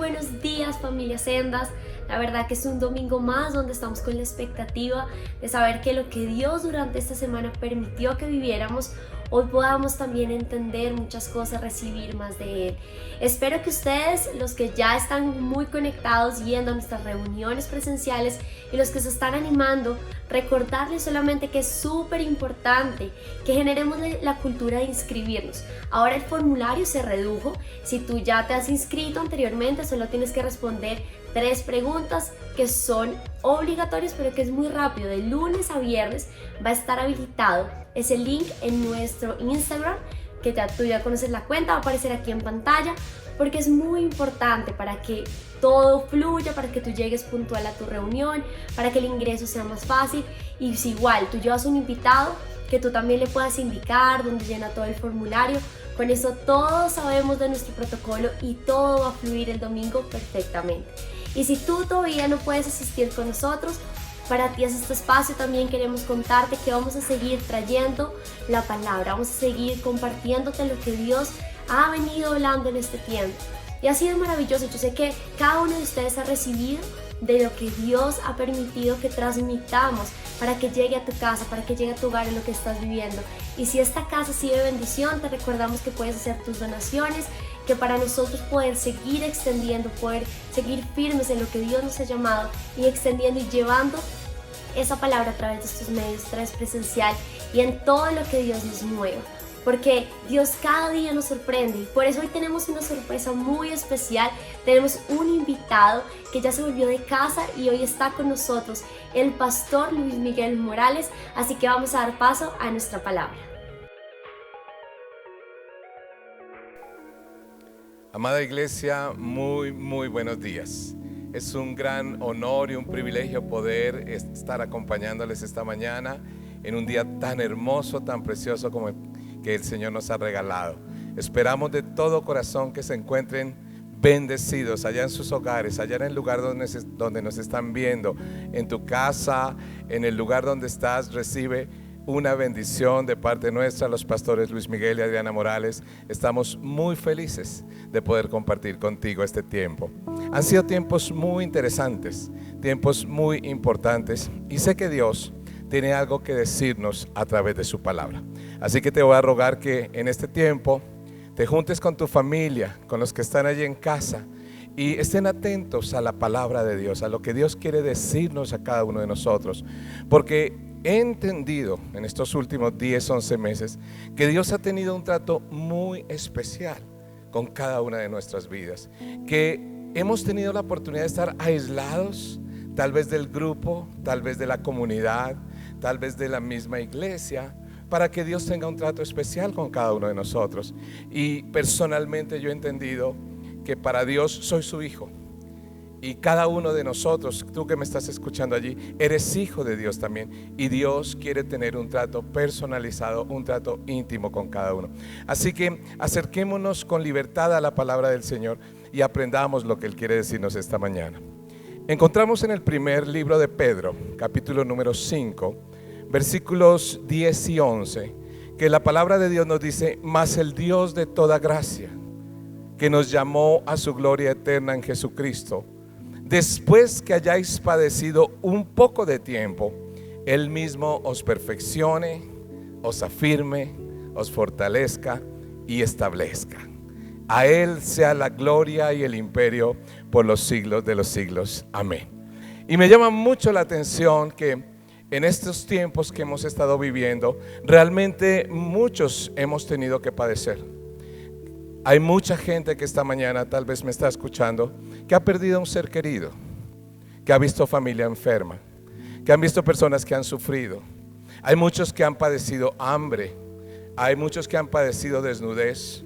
buenos días, familia Sendas. La verdad que es un domingo más donde estamos con la expectativa de saber que lo que Dios durante esta semana permitió que viviéramos, hoy podamos también entender muchas cosas, recibir más de Él. Espero que ustedes, los que ya están muy conectados yendo a nuestras reuniones presenciales y los que se están animando, recordarles solamente que es súper importante que generemos la cultura de inscribirnos. Ahora el formulario se redujo. Si tú ya te has inscrito anteriormente, solo tienes que responder 3 preguntas que son obligatorias, pero que es muy rápido. De lunes a viernes va a estar habilitado ese link en nuestro Instagram, que tú ya conoces la cuenta, va a aparecer aquí en pantalla, porque es muy importante para que todo fluya, para que tú llegues puntual a tu reunión, para que el ingreso sea más fácil. Y si igual tú llevas un invitado, que tú también le puedas indicar dónde llena todo el formulario. Con eso todos sabemos de nuestro protocolo y todo va a fluir el domingo perfectamente. Y si tú todavía no puedes asistir con nosotros, para ti es este espacio. También queremos contarte que vamos a seguir trayendo la palabra, vamos a seguir compartiéndote lo que Dios ha venido hablando en este tiempo. Y ha sido maravilloso. Yo sé que cada uno de ustedes ha recibido de lo que Dios ha permitido que transmitamos para que llegue a tu casa, para que llegue a tu hogar en lo que estás viviendo. Y si esta casa sigue de bendición, te recordamos que puedes hacer tus donaciones, que para nosotros poder seguir extendiendo, poder seguir firmes en lo que Dios nos ha llamado y extendiendo y llevando esa palabra a través de estos medios, a través presencial y en todo lo que Dios nos mueva. Porque Dios cada día nos sorprende y por eso hoy tenemos una sorpresa muy especial. Tenemos un invitado que ya se volvió de casa y hoy está con nosotros, el pastor Luis Miguel Morales. Así que vamos a dar paso a nuestra palabra. Amada iglesia, muy buenos días. Es un gran honor y un privilegio poder estar acompañándoles esta mañana en un día tan hermoso, tan precioso como que el Señor nos ha regalado. Esperamos de todo corazón que se encuentren bendecidos allá en sus hogares, allá en el lugar donde nos están viendo, en tu casa, en el lugar donde estás. Recibe una bendición de parte nuestra, los pastores Luis Miguel y Adriana Morales. Estamos muy felices de poder compartir contigo este tiempo. Han sido tiempos muy interesantes, tiempos muy importantes, y sé que Dios tiene algo que decirnos a través de su palabra. Así que te voy a rogar que en este tiempo te juntes con tu familia, con los que están allí en casa, y estén atentos a la palabra de Dios, a lo que Dios quiere decirnos a cada uno de nosotros. Porque he entendido en estos últimos 10, 11 meses que Dios ha tenido un trato muy especial con cada una de nuestras vidas, que hemos tenido la oportunidad de estar aislados, tal vez del grupo, tal vez de la comunidad, tal vez de la misma iglesia, para que Dios tenga un trato especial con cada uno de nosotros. Y personalmente yo he entendido que para Dios soy su hijo, y cada uno de nosotros, tú que me estás escuchando allí, eres hijo de Dios también, y Dios quiere tener un trato personalizado, un trato íntimo con cada uno. Así que acerquémonos con libertad a la palabra del Señor y aprendamos lo que Él quiere decirnos esta mañana. Encontramos en el primer libro de Pedro, capítulo número 5, versículos 10 y 11, que la palabra de Dios nos dice: mas el Dios de toda gracia, que nos llamó a su gloria eterna en Jesucristo, después que hayáis padecido un poco de tiempo, Él mismo os perfeccione, os afirme, os fortalezca y establezca. A Él sea la gloria y el imperio por los siglos de los siglos. Amén. Y me llama mucho la atención que en estos tiempos que hemos estado viviendo, realmente muchos hemos tenido que padecer. Hay mucha gente que esta mañana tal vez me está escuchando, que ha perdido a un ser querido, que ha visto familia enferma, que han visto personas que han sufrido. Hay muchos que han padecido hambre, hay muchos que han padecido desnudez.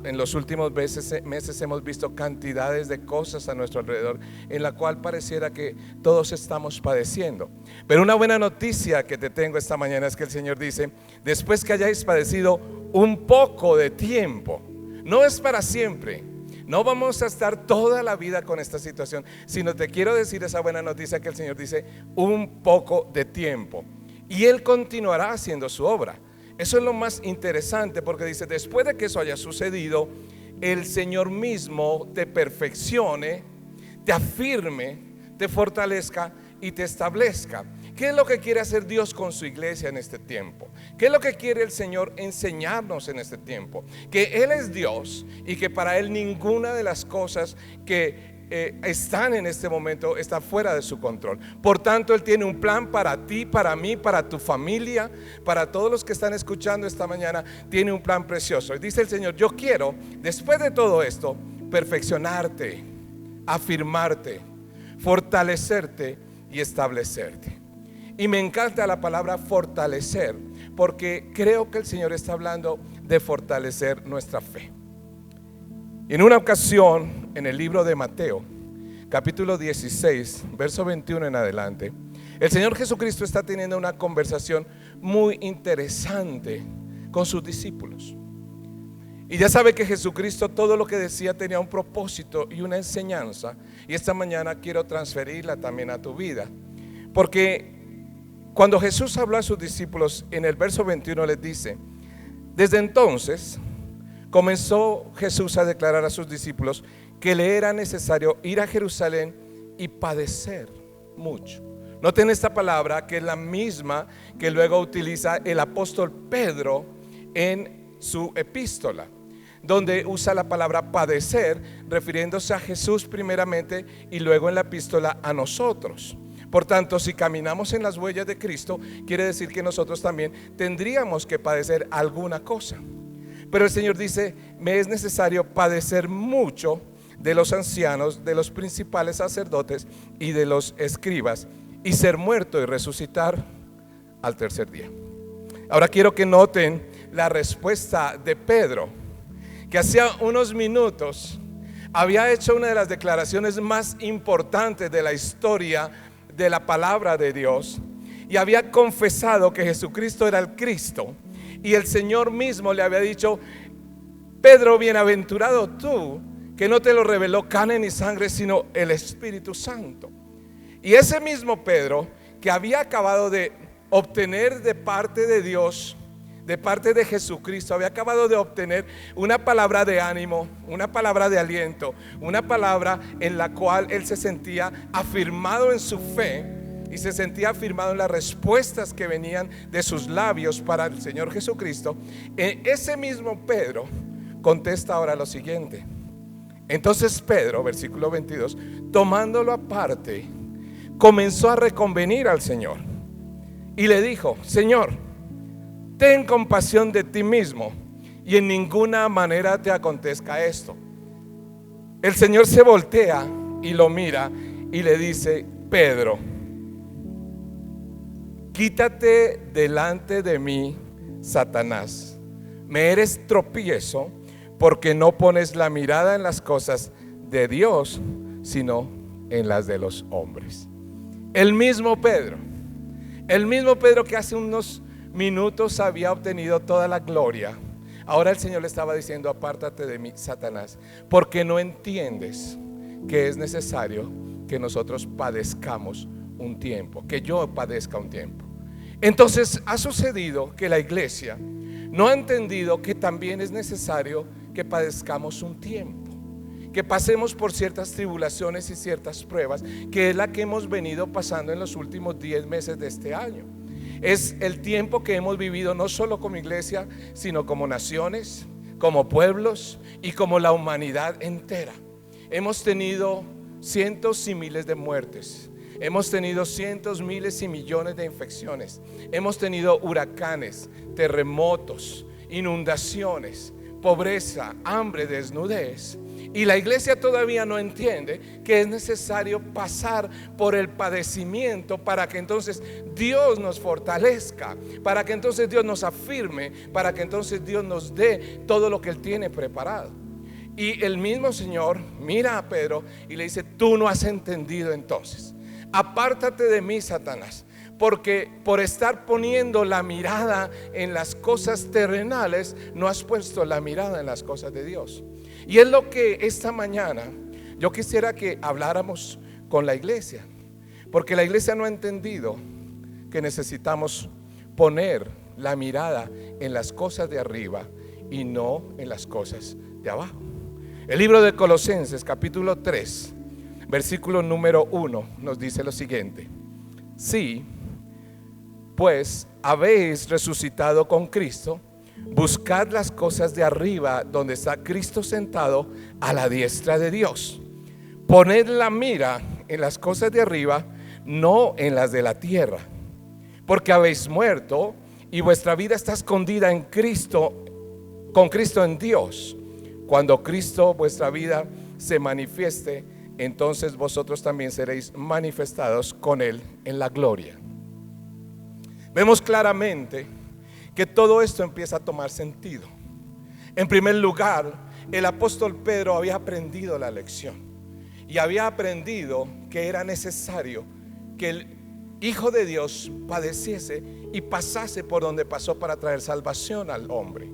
En los últimos meses hemos visto cantidades de cosas a nuestro alrededor en la cual pareciera que todos estamos padeciendo. Pero una buena noticia que te tengo esta mañana es que el Señor dice: después que hayáis padecido un poco de tiempo. No es para siempre, no vamos a estar toda la vida con esta situación, sino te quiero decir esa buena noticia que el Señor dice: un poco de tiempo, y Él continuará haciendo su obra. Eso es lo más interesante, porque dice: después de que eso haya sucedido, el Señor mismo te perfeccione, te afirme, te fortalezca y te establezca. ¿Qué es lo que quiere hacer Dios con su iglesia en este tiempo? ¿Qué es lo que quiere el Señor enseñarnos en este tiempo? Que Él es Dios y que para Él ninguna de las cosas que están en este momento está fuera de su control. Por tanto, Él tiene un plan para ti, para mí, para tu familia, para todos los que están escuchando esta mañana. Tiene un plan precioso. Y dice el Señor: yo quiero, después de todo esto, perfeccionarte, afirmarte, fortalecerte y establecerte. Y me encanta la palabra fortalecer, porque creo que el Señor está hablando de fortalecer nuestra fe. En una ocasión, en el libro de Mateo, capítulo 16, verso 21 en adelante, el Señor Jesucristo está teniendo una conversación muy interesante con sus discípulos. Y ya sabe que Jesucristo, todo lo que decía tenía un propósito y una enseñanza. Y esta mañana quiero transferirla también a tu vida, porque cuando Jesús habló a sus discípulos, en el verso 21 les dice: desde entonces comenzó Jesús a declarar a sus discípulos que le era necesario ir a Jerusalén y padecer mucho. Noten esta palabra, que es la misma que luego utiliza el apóstol Pedro en su epístola, donde usa la palabra padecer, refiriéndose a Jesús primeramente y luego en la epístola a nosotros. Por tanto, si caminamos en las huellas de Cristo, quiere decir que nosotros también tendríamos que padecer alguna cosa. Pero el Señor dice: me es necesario padecer mucho de los ancianos, de los principales sacerdotes y de los escribas, y ser muerto y resucitar al tercer día. Ahora quiero que noten la respuesta de Pedro, que hacía unos minutos había hecho una de las declaraciones más importantes de la historia de la palabra de Dios, y había confesado que Jesucristo era el Cristo. Y el Señor mismo le había dicho: Pedro, bienaventurado tú, que no te lo reveló carne ni sangre, sino el Espíritu Santo. Y ese mismo Pedro, que había acabado de obtener de parte de Dios, de parte de Jesucristo, había acabado de obtener una palabra de ánimo, una palabra de aliento, una palabra en la cual él se sentía afirmado en su fe y se sentía afirmado en las respuestas que venían de sus labios para el Señor Jesucristo. Ese mismo Pedro contesta ahora lo siguiente: entonces Pedro, versículo 22, tomándolo aparte, comenzó a reconvenir al Señor y le dijo: Señor, ten compasión de ti mismo y en ninguna manera te acontezca esto. El Señor se voltea y lo mira y le dice: Pedro, quítate delante de mí, Satanás. Me eres tropiezo porque no pones la mirada en las cosas de Dios, sino en las de los hombres. El mismo Pedro que hace unos minutos había obtenido toda la gloria, ahora el Señor le estaba diciendo: apártate de mí, Satanás, porque no entiendes que es necesario que nosotros padezcamos un tiempo, que yo padezca un tiempo. Entonces ha sucedido que la iglesia no ha entendido que también es necesario que padezcamos un tiempo, que pasemos por ciertas tribulaciones y ciertas pruebas, que es la que hemos venido pasando en los últimos 10 meses de este año. Es el tiempo que hemos vivido no solo como iglesia, sino como naciones, como pueblos y como la humanidad entera. Hemos tenido cientos y miles de muertes. Hemos tenido cientos, miles y millones de infecciones. Hemos tenido huracanes, terremotos, inundaciones, pobreza, hambre, desnudez. Y la iglesia todavía no entiende que es necesario pasar por el padecimiento para que entonces Dios nos fortalezca, para que entonces Dios nos afirme, para que entonces Dios nos dé todo lo que Él tiene preparado. Y el mismo Señor mira a Pedro y le dice: tú no has entendido entonces. Apártate de mí, Satanás, porque por estar poniendo la mirada en las cosas terrenales, no has puesto la mirada en las cosas de Dios. Y es lo que esta mañana yo quisiera que habláramos con la iglesia, porque la iglesia no ha entendido que necesitamos poner la mirada en las cosas de arriba y no en las cosas de abajo. El libro de Colosenses, capítulo 3, versículo número 1, nos dice lo siguiente: sí, pues habéis resucitado con Cristo, buscad las cosas de arriba, donde está Cristo sentado a la diestra de Dios. Poned la mira en las cosas de arriba, no en las de la tierra, porque habéis muerto y vuestra vida está escondida en Cristo, con Cristo en Dios. Cuando Cristo, vuestra vida, se manifieste, entonces vosotros también seréis manifestados con Él en la gloria. Vemos claramente que todo esto empieza a tomar sentido. En primer lugar, el apóstol Pedro había aprendido la lección y había aprendido que era necesario que el Hijo de Dios padeciese y pasase por donde pasó para traer salvación al hombre.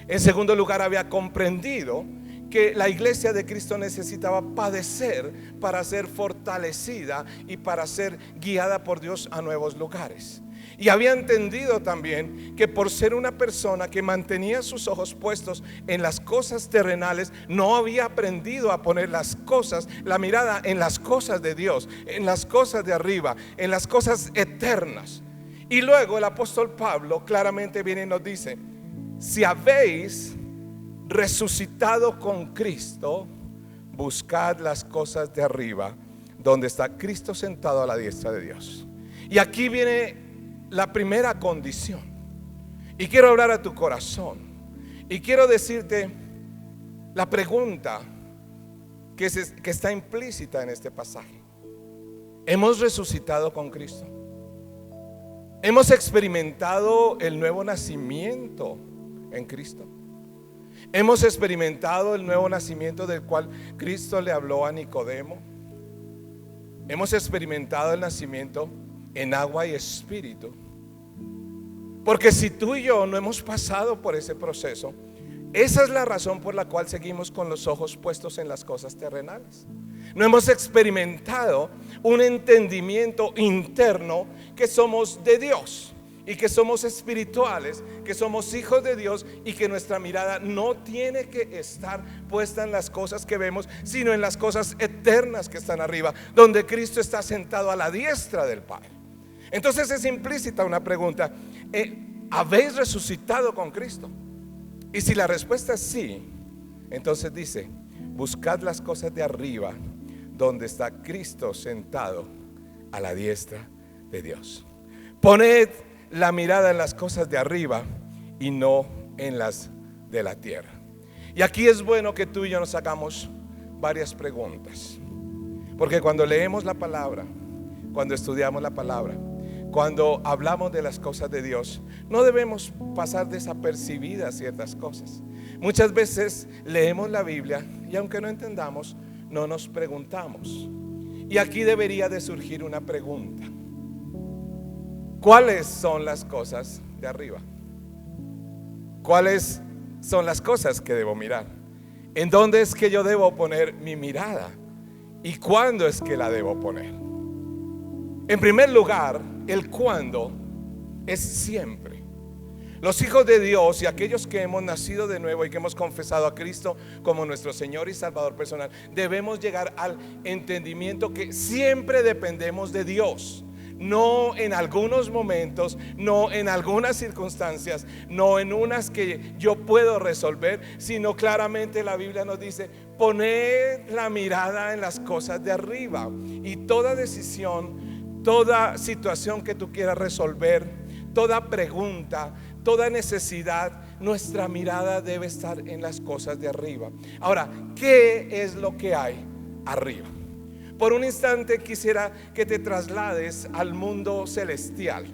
En segundo lugar, había comprendido que la iglesia de Cristo necesitaba padecer para ser fortalecida y para ser guiada por Dios a nuevos lugares. Y había entendido también que por ser una persona que mantenía sus ojos puestos en las cosas terrenales, no había aprendido a poner la mirada en las cosas de Dios, en las cosas de arriba, en las cosas eternas. Y luego el apóstol Pablo claramente viene y nos dice: si habéis resucitado con Cristo, buscad las cosas de arriba, donde está Cristo sentado a la diestra de Dios. Y aquí viene la primera condición, y quiero hablar a tu corazón y quiero decirte la pregunta que está implícita en este pasaje. ¿Hemos resucitado con Cristo? ¿Hemos experimentado el nuevo nacimiento en Cristo? ¿Hemos experimentado el nuevo nacimiento del cual Cristo le habló a Nicodemo? ¿Hemos experimentado el nacimiento en agua y espíritu? Porque si tú y yo no hemos pasado por ese proceso, esa es la razón por la cual seguimos con los ojos puestos en las cosas terrenales. No hemos experimentado un entendimiento interno que somos de Dios y que somos espirituales, que somos hijos de Dios y que nuestra mirada no tiene que estar puesta en las cosas que vemos, sino en las cosas eternas que están arriba, donde Cristo está sentado a la diestra del Padre. Entonces es implícita una pregunta: ¿habéis resucitado con Cristo? Y si la respuesta es sí, entonces dice: buscad las cosas de arriba, donde está Cristo sentado a la diestra de Dios. Poned la mirada en las cosas de arriba y no en las de la tierra. Y aquí es bueno que tú y yo nos hagamos varias preguntas, porque cuando leemos la palabra, cuando estudiamos la palabra, cuando hablamos de las cosas de Dios, no debemos pasar desapercibidas ciertas cosas. Muchas veces leemos la Biblia y aunque no entendamos, no nos preguntamos. Y aquí debería de surgir una pregunta: ¿cuáles son las cosas de arriba? ¿Cuáles son las cosas que debo mirar? ¿En dónde es que yo debo poner mi mirada? ¿Y cuándo es que la debo poner? En primer lugar, el cuándo es siempre. Los hijos de Dios y aquellos que hemos nacido de nuevo y que hemos confesado a Cristo como nuestro Señor y Salvador personal, debemos llegar al entendimiento que siempre dependemos de Dios. No en algunos momentos, no en algunas circunstancias, no en unas que yo puedo resolver, sino claramente la Biblia nos dice: poned la mirada en las cosas de arriba. Y toda decisión, toda situación que tú quieras resolver, toda pregunta, toda necesidad, nuestra mirada debe estar en las cosas de arriba. Ahora, ¿qué es lo que hay arriba? Por un instante quisiera que te traslades al mundo celestial,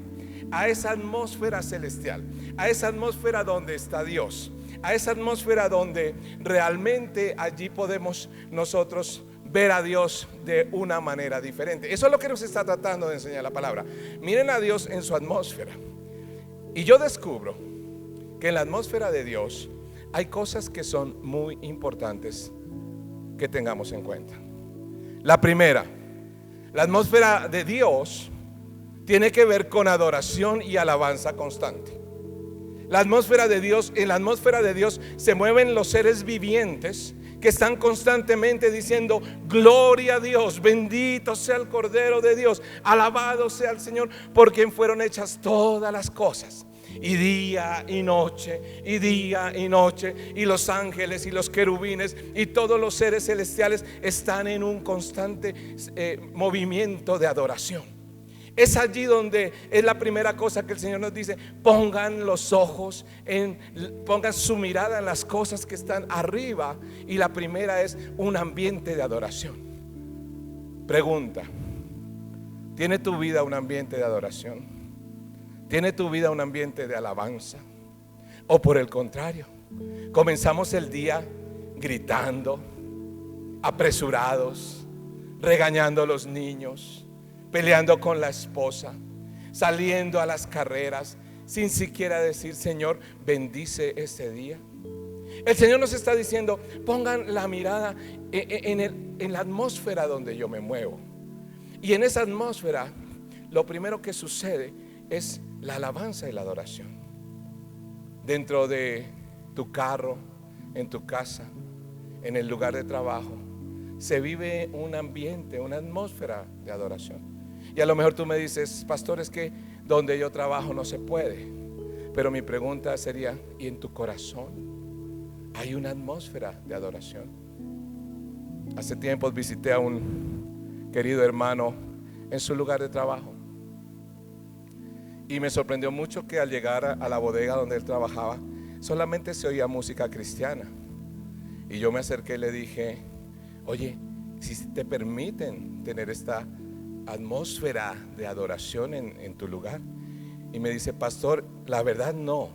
a esa atmósfera celestial, a esa atmósfera donde está Dios, a esa atmósfera donde realmente allí podemos nosotros ver a Dios de una manera diferente. Eso es lo que nos está tratando de enseñar la palabra. Miren a Dios en su atmósfera. Y yo descubro que en la atmósfera de Dios hay cosas que son muy importantes que tengamos en cuenta. La primera, la atmósfera de Dios tiene que ver con adoración y alabanza constante. La atmósfera de Dios, en la atmósfera de Dios se mueven los seres vivientes que están constantemente diciendo: gloria a Dios, bendito sea el Cordero de Dios, alabado sea el Señor, por quien fueron hechas todas las cosas. Y día y noche, y día y noche, y los ángeles y los querubines y todos los seres celestiales están en un constante movimiento de adoración. Es allí donde es la primera cosa que el Señor nos dice: pongan los ojos pongan su mirada en las cosas que están arriba. Y la primera es un ambiente de adoración. Pregunta: ¿tiene tu vida un ambiente de adoración? ¿Tiene tu vida un ambiente de alabanza? ¿O por el contrario, comenzamos el día gritando, apresurados, regañando a los niños, peleando con la esposa, saliendo a las carreras, sin siquiera decir: Señor, bendice este día? El Señor nos está diciendo: pongan la mirada en la atmósfera donde yo me muevo. Y en esa atmósfera lo primero que sucede es la alabanza y la adoración. Dentro de tu carro, en tu casa, en el lugar de trabajo, se vive un ambiente, una atmósfera de adoración. Y a lo mejor tú me dices: pastor, es que donde yo trabajo no se puede. Pero mi pregunta sería: ¿y en tu corazón hay una atmósfera de adoración? Hace tiempo visité a un querido hermano en su lugar de trabajo. Y me sorprendió mucho que al llegar a la bodega donde él trabajaba, solamente se oía música cristiana. Y yo me acerqué y le dije: oye, si te permiten tener esta atmósfera de adoración en tu lugar. Y me dice: pastor, la verdad no.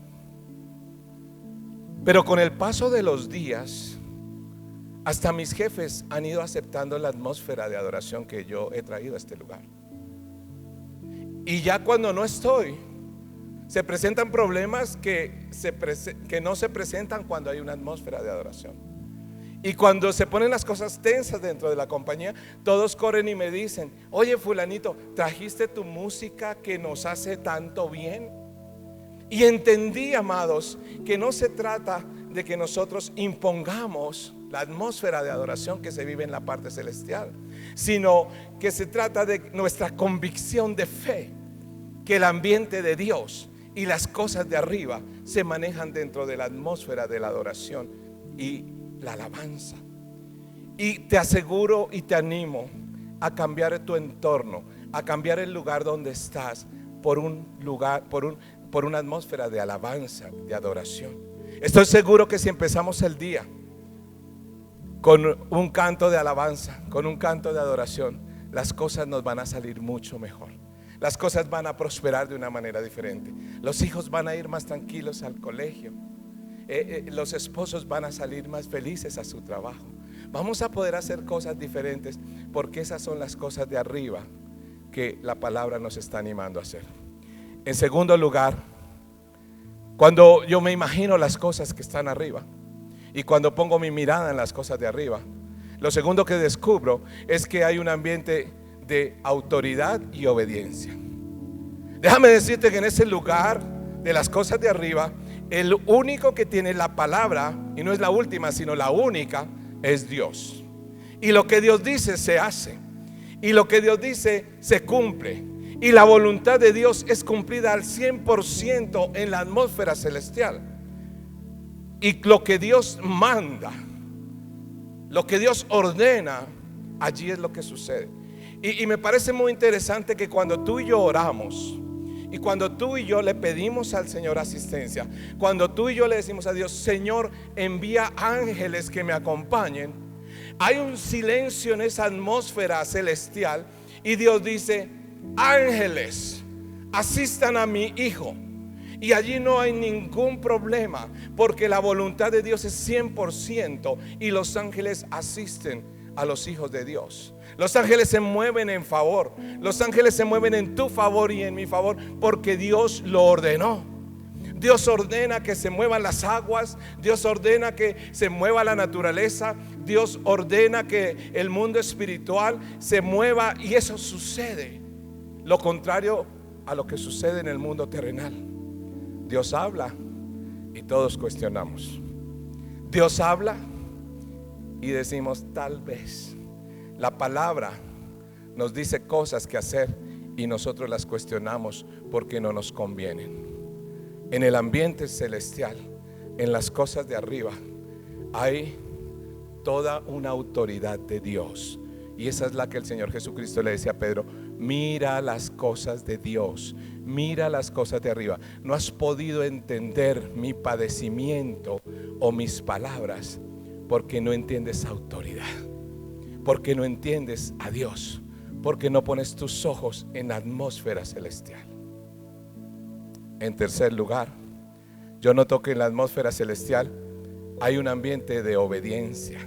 Pero con el paso de los días, hasta mis jefes han ido aceptando la atmósfera de adoración que yo he traído a este lugar. Y ya cuando no estoy, se presentan problemas que no se presentan cuando hay una atmósfera de adoración. Y cuando se ponen las cosas tensas dentro de la compañía, todos corren y me dicen: oye, fulanito, ¿trajiste tu música que nos hace tanto bien? Y entendí, amados, que no se trata de que nosotros impongamos la atmósfera de adoración que se vive en la parte celestial, sino que se trata de nuestra convicción de fe, que el ambiente de Dios y las cosas de arriba se manejan dentro de la atmósfera de la adoración y la alabanza. Y te aseguro y te animo a cambiar tu entorno, a cambiar el lugar donde estás por una atmósfera de alabanza, de adoración. Estoy seguro que si empezamos el día con un canto de alabanza, con un canto de adoración, las cosas nos van a salir mucho mejor. Las cosas van a prosperar de una manera diferente. Los hijos van a ir más tranquilos al colegio. Los esposos van a salir más felices a su trabajo. Vamos a poder hacer cosas diferentes, porque esas son las cosas de arriba que la palabra nos está animando a hacer. En segundo lugar, cuando yo me imagino las cosas que están arriba y cuando pongo mi mirada en las cosas de arriba, lo segundo que descubro es que hay un ambiente de autoridad y obediencia. Déjame decirte que en ese lugar de las cosas de arriba, el único que tiene la palabra, y no es la última sino la única, es Dios. Y lo que Dios dice se hace, y lo que Dios dice se cumple. Y la voluntad de Dios es cumplida al 100% en la atmósfera celestial. Y lo que Dios manda, lo que Dios ordena, allí es lo que sucede. Y me parece muy interesante que cuando tú y yo oramos, y cuando tú y yo le pedimos al Señor asistencia, cuando tú y yo le decimos a Dios: Señor, envía ángeles que me acompañen, hay un silencio en esa atmósfera celestial. Y Dios dice: ángeles, asistan a mi hijo. Y allí no hay ningún problema, porque la voluntad de Dios es 100%, y los ángeles asisten a los hijos de Dios. Los ángeles se mueven en favor. Los ángeles se mueven en tu favor y en mi favor, porque Dios lo ordenó. Dios ordena que se muevan las aguas. Dios ordena que se mueva la naturaleza. Dios ordena que el mundo espiritual se mueva, y eso sucede. Lo contrario a lo que sucede en el mundo terrenal. Dios habla y todos cuestionamos. Dios habla y decimos tal vez. La palabra nos dice cosas que hacer y nosotros las cuestionamos porque no nos convienen. En el ambiente celestial, en las cosas de arriba, hay toda una autoridad de Dios, y esa es la que el Señor Jesucristo le decía a Pedro: mira las cosas de Dios, mira las cosas de arriba. No has podido entender mi padecimiento o mis palabras porque no entiendes autoridad, porque no entiendes a Dios, porque no pones tus ojos en la atmósfera celestial. En tercer lugar, yo noto que en la atmósfera celestial hay un ambiente de obediencia.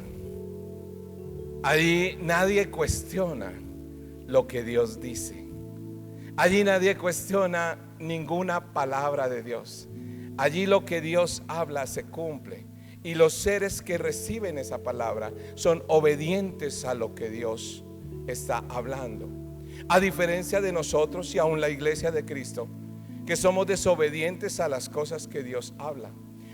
Allí nadie cuestiona lo que Dios dice. Allí nadie cuestiona ninguna palabra de Dios. Allí lo que Dios habla se cumple, y los seres que reciben esa palabra son obedientes a lo que Dios está hablando. A diferencia de nosotros y aún la iglesia de Cristo, que somos desobedientes a las cosas que Dios habla.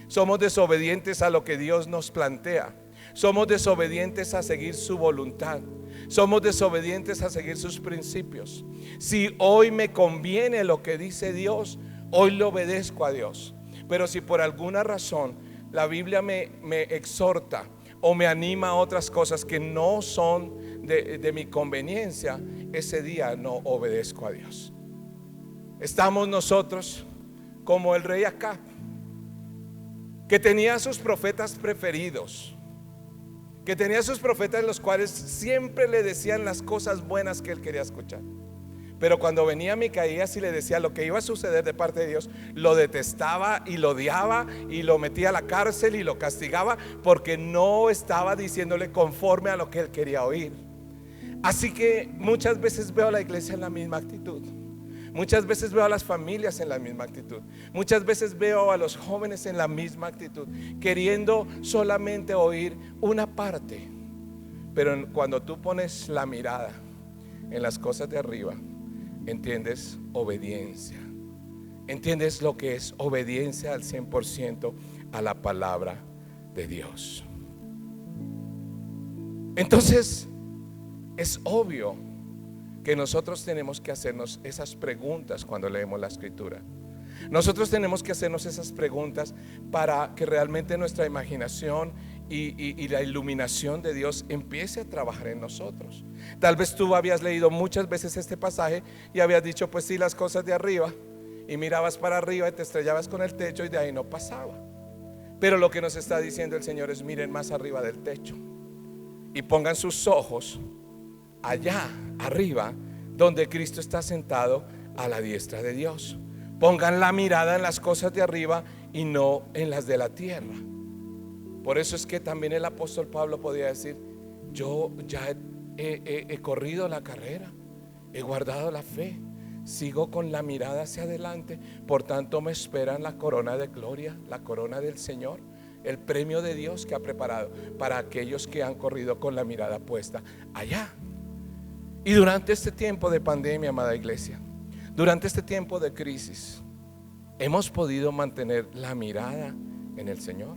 Somos desobedientes a lo que Dios nos plantea. Somos desobedientes a seguir su voluntad. Somos desobedientes a seguir sus principios. Si hoy me conviene lo que dice Dios, hoy le obedezco a Dios. Pero si por alguna razón la Biblia me exhorta o me anima a otras cosas que no son de mi conveniencia, ese día no obedezco a Dios. Estamos nosotros como el rey Acab, que tenía a sus profetas preferidos, que tenía a sus profetas los cuales siempre le decían las cosas buenas que él quería escuchar. Pero cuando venía Micaías y le decía lo que iba a suceder de parte de Dios, lo detestaba y lo odiaba y lo metía a la cárcel y lo castigaba, porque no estaba diciéndole conforme a lo que él quería oír. Así que muchas veces veo a la iglesia en la misma actitud. Muchas veces veo a las familias en la misma actitud. Muchas veces veo a los jóvenes en la misma actitud, queriendo solamente oír una parte. Pero cuando tú pones la mirada en las cosas de arriba, entiendes obediencia. Entiendes lo que es obediencia al 100% a la palabra de Dios. Entonces es obvio que nosotros tenemos que hacernos esas preguntas cuando leemos la escritura. Nosotros tenemos que hacernos esas preguntas para que realmente nuestra imaginación y la iluminación de Dios empiece a trabajar en nosotros. Tal vez tú habías leído muchas veces este pasaje y habías dicho: pues sí, las cosas de arriba, y mirabas para arriba y te estrellabas con el techo y de ahí no pasaba. Pero lo que nos está diciendo el Señor es: miren más arriba del techo y pongan sus ojos allá arriba, donde Cristo está sentado a la diestra de Dios. Pongan la mirada en las cosas de arriba y no en las de la tierra. Por eso es que también el apóstol Pablo podía decir: yo ya he corrido la carrera, he guardado la fe, sigo con la mirada hacia adelante, por tanto me esperan la corona de gloria, la corona del Señor, el premio de Dios que ha preparado para aquellos que han corrido con la mirada puesta allá. Y durante este tiempo de pandemia, amada iglesia, durante este tiempo de crisis, ¿hemos podido mantener la mirada en el Señor?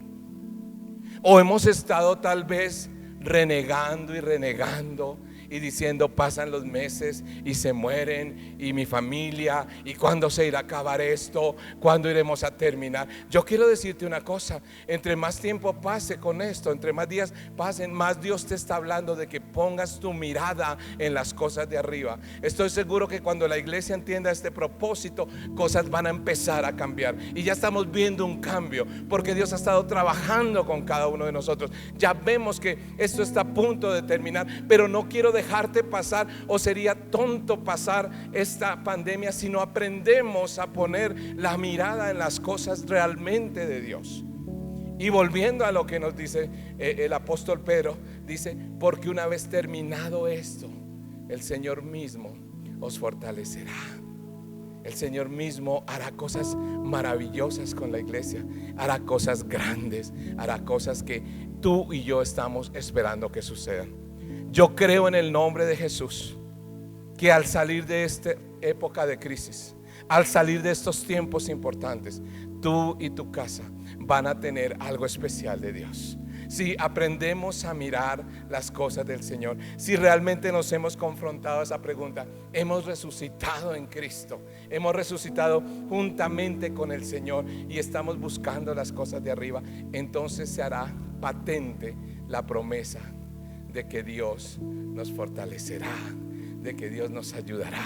¿O hemos estado tal vez renegando y renegando y diciendo: pasan los meses y se mueren y mi familia, y cuándo se irá a acabar esto, cuándo iremos a terminar? Yo quiero decirte una cosa: entre más tiempo pase con esto, entre más días pasen, más Dios te está hablando de que pongas tu mirada en las cosas de arriba. Estoy seguro que cuando la iglesia entienda este propósito, cosas van a empezar a cambiar, y ya estamos viendo un cambio porque Dios ha estado trabajando con cada uno de nosotros. Ya vemos que esto está a punto de terminar, pero no quiero dejarte pasar, o sería tonto pasar esta pandemia si no aprendemos a poner la mirada en las cosas realmente de Dios. Y volviendo a lo que nos dice el apóstol Pedro, dice: porque una vez terminado esto, el Señor mismo os fortalecerá. El Señor mismo hará cosas maravillosas con la iglesia, hará cosas grandes, hará cosas que tú y yo estamos esperando que sucedan. Yo creo en el nombre de Jesús que al salir de esta época de crisis, al salir de estos tiempos importantes, tú y tu casa van a tener algo especial de Dios. si aprendemos a mirar las cosas del Señor, si realmente nos hemos confrontado a esa pregunta, hemos resucitado en Cristo, hemos resucitado juntamente con el Señor y estamos buscando las cosas de arriba, entonces se hará patente la promesa de que Dios nos fortalecerá, de que Dios nos ayudará,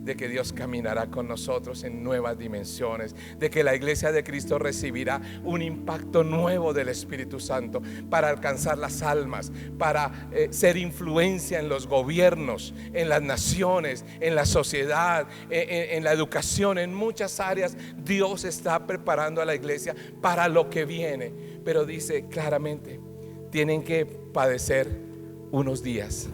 de que Dios caminará con nosotros en nuevas dimensiones, de que la iglesia de Cristo recibirá un impacto nuevo del Espíritu Santo para alcanzar las almas, para ser influencia en los gobiernos, en las naciones, en la sociedad, en la educación, en muchas áreas. Dios está preparando a la iglesia para lo que viene, pero dice claramente, tienen que padecer unos días,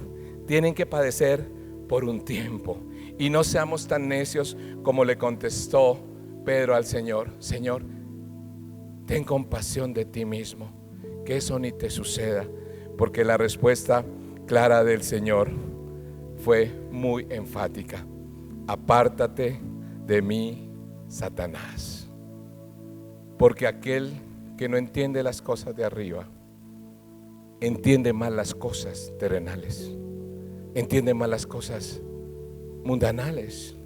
tienen que padecer por un tiempo. Y no seamos tan necios como le contestó Pedro al Señor: Señor, ten compasión de ti mismo, que eso ni te suceda. Porque la respuesta clara del Señor fue muy enfática: apártate de mí, Satanás. Porque aquel que no entiende las cosas de arriba entiende mal las cosas terrenales, entiende mal las cosas mundanales,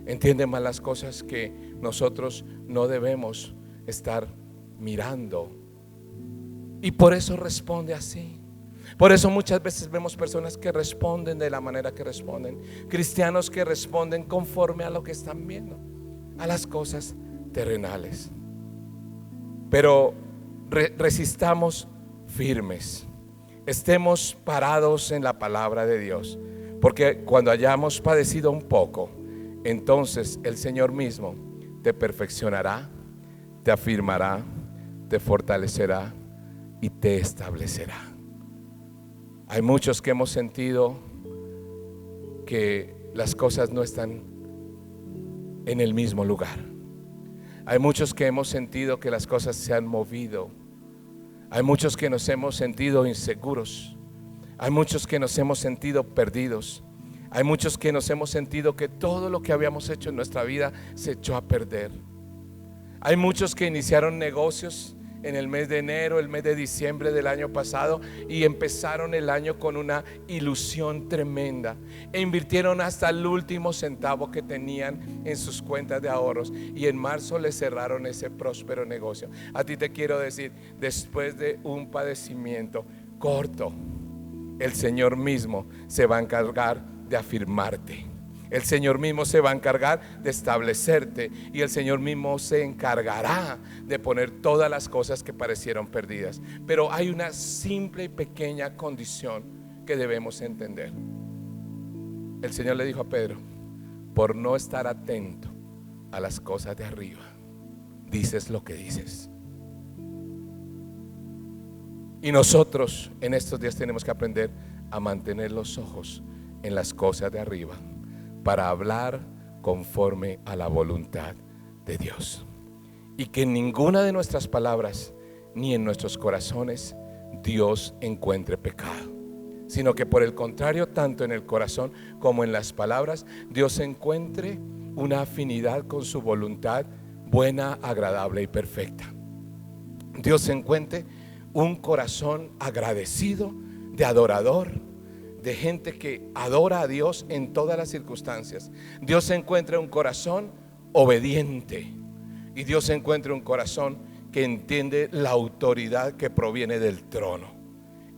entiende mal las cosas que nosotros no debemos estar mirando, y por eso responde así. Por eso muchas veces vemos personas que responden de la manera que responden, cristianos que responden conforme a lo que están viendo, a las cosas terrenales. Pero resistamos firmes, estemos parados en la palabra de Dios. Porque cuando hayamos padecido un poco, entonces el Señor mismo te perfeccionará, te afirmará, te fortalecerá y te establecerá. Hay muchos que hemos sentido que las cosas no están en el mismo lugar. Hay muchos que hemos sentido que las cosas se han movido. Hay muchos que nos hemos sentido inseguros. Hay muchos que nos hemos sentido perdidos. Hay muchos que nos hemos sentido que todo lo que habíamos hecho en nuestra vida se echó a perder. Hay muchos que iniciaron negocios en el mes de enero, el mes de diciembre del año pasado, y empezaron el año con una ilusión tremenda e invirtieron hasta el último centavo que tenían en sus cuentas de ahorros, y en marzo le cerraron ese próspero negocio. A ti te quiero decir, después de un padecimiento corto, el Señor mismo se va a encargar de afirmarte. El Señor mismo se va a encargar de establecerte, y el Señor mismo se encargará de poner todas las cosas que parecieron perdidas. Pero hay una simple y pequeña condición que debemos entender. El Señor le dijo a Pedro: por no estar atento a las cosas de arriba, dices lo que dices. Y nosotros en estos días tenemos que aprender a mantener los ojos en las cosas de arriba, para hablar conforme a la voluntad de Dios. Y que en ninguna de nuestras palabras ni en nuestros corazones Dios encuentre pecado, sino que por el contrario, tanto en el corazón como en las palabras, Dios encuentre una afinidad con su voluntad buena, agradable y perfecta. Dios encuentre un corazón agradecido, de adorador, de gente que adora a Dios en todas las circunstancias. Dios encuentra un corazón obediente, y Dios encuentra un corazón que entiende la autoridad que proviene del trono.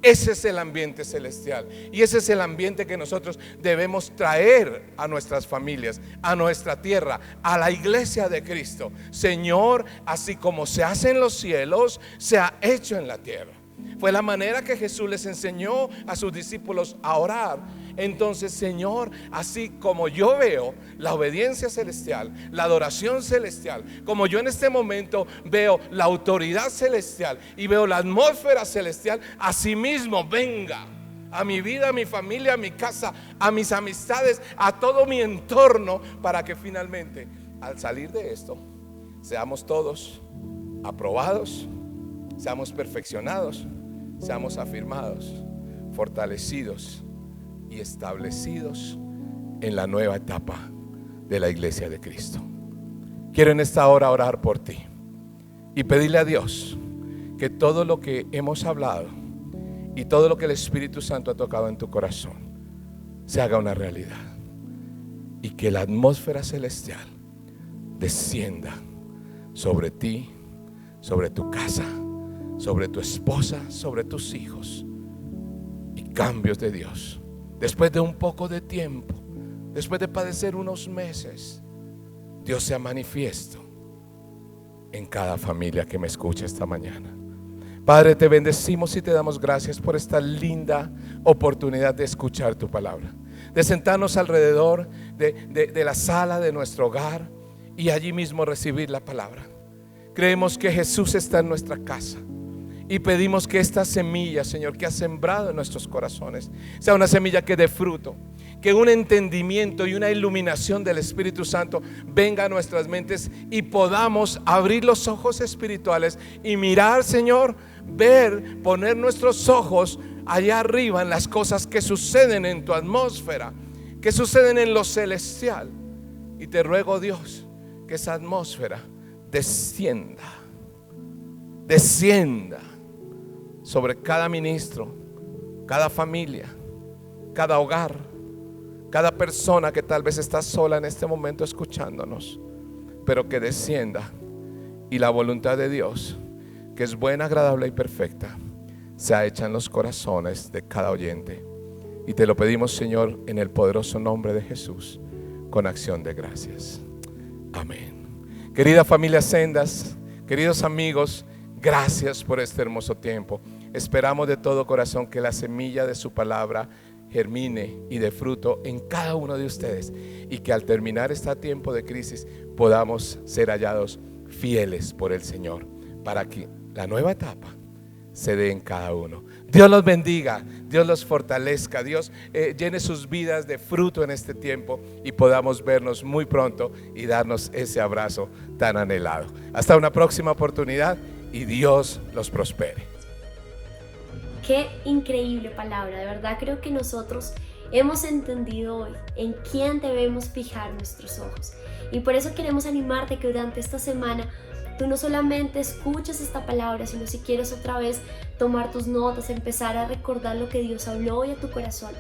Ese es el ambiente celestial, y ese es el ambiente que nosotros debemos traer a nuestras familias, a nuestra tierra, a la iglesia de Cristo. Señor, así como se hace en los cielos, se ha hecho en la tierra. Fue la manera que Jesús les enseñó a sus discípulos a orar. Entonces, Señor, así como yo veo la obediencia celestial, la adoración celestial, como yo en este momento veo la autoridad celestial y veo la atmósfera celestial, así mismo venga a mi vida, a mi familia, a mi casa, a mis amistades, a todo mi entorno, para que finalmente, al salir de esto, seamos todos aprobados, seamos perfeccionados, seamos afirmados, fortalecidos y establecidos en la nueva etapa de la iglesia de Cristo. Quiero en esta hora orar por ti y pedirle a Dios que todo lo que hemos hablado y todo lo que el Espíritu Santo ha tocado en tu corazón se haga una realidad, y que la atmósfera celestial descienda sobre ti, sobre tu casa, sobre tu esposa, sobre tus hijos, y cambios de Dios. Después de un poco de tiempo, después de padecer unos meses, Dios sea manifiesto en cada familia que me escucha esta mañana. Padre, te bendecimos y te damos gracias por esta linda oportunidad de escuchar tu palabra, de sentarnos alrededor de la sala de nuestro hogar y allí mismo recibir la palabra. Creemos que Jesús está en nuestra casa y pedimos que esta semilla, Señor, que has sembrado en nuestros corazones, sea una semilla que dé fruto, que un entendimiento y una iluminación del Espíritu Santo venga a nuestras mentes y podamos abrir los ojos espirituales y mirar, Señor, ver, poner nuestros ojos allá arriba en las cosas que suceden en tu atmósfera, que suceden en lo celestial. Y te ruego, Dios, que esa atmósfera descienda sobre cada ministro, cada familia, cada hogar, cada persona que tal vez está sola en este momento escuchándonos, pero que descienda, y la voluntad de Dios, que es buena, agradable y perfecta, sea hecha en los corazones de cada oyente. Y te lo pedimos, Señor, en el poderoso nombre de Jesús, con acción de gracias. Amén. Querida familia Sendas, queridos amigos, gracias por este hermoso tiempo. Esperamos de todo corazón que la semilla de su palabra germine y dé fruto en cada uno de ustedes, y que al terminar este tiempo de crisis podamos ser hallados fieles por el Señor, para que la nueva etapa se dé en cada uno. Dios los bendiga, Dios los fortalezca, Dios llene sus vidas de fruto en este tiempo, y podamos vernos muy pronto y darnos ese abrazo tan anhelado. Hasta una próxima oportunidad, y Dios los prospere. Qué increíble palabra, de verdad creo que nosotros hemos entendido hoy en quién debemos fijar nuestros ojos, y por eso queremos animarte que durante esta semana tú no solamente escuches esta palabra, sino si quieres otra vez tomar tus notas, empezar a recordar lo que Dios habló hoy a tu corazón,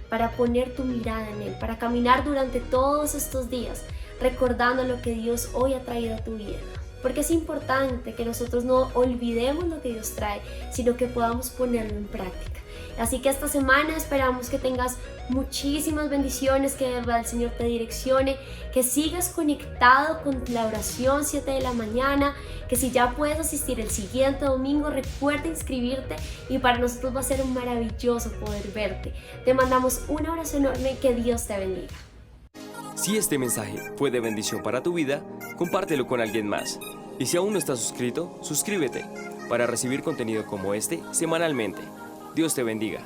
para poner tu mirada en Él, para caminar durante todos estos días recordando lo que Dios hoy ha traído a tu vida. Porque es importante que nosotros no olvidemos lo que Dios trae, sino que podamos ponerlo en práctica. Así que esta semana esperamos que tengas muchísimas bendiciones, que de verdad el Señor te direccione, que sigas conectado con la oración 7 de la mañana, que si ya puedes asistir el siguiente domingo, recuerda inscribirte, y para nosotros va a ser un maravilloso poder verte. Te mandamos un abrazo enorme, que Dios te bendiga. Si este mensaje fue de bendición para tu vida, compártelo con alguien más. Y si aún no estás suscrito, suscríbete para recibir contenido como este semanalmente. Dios te bendiga.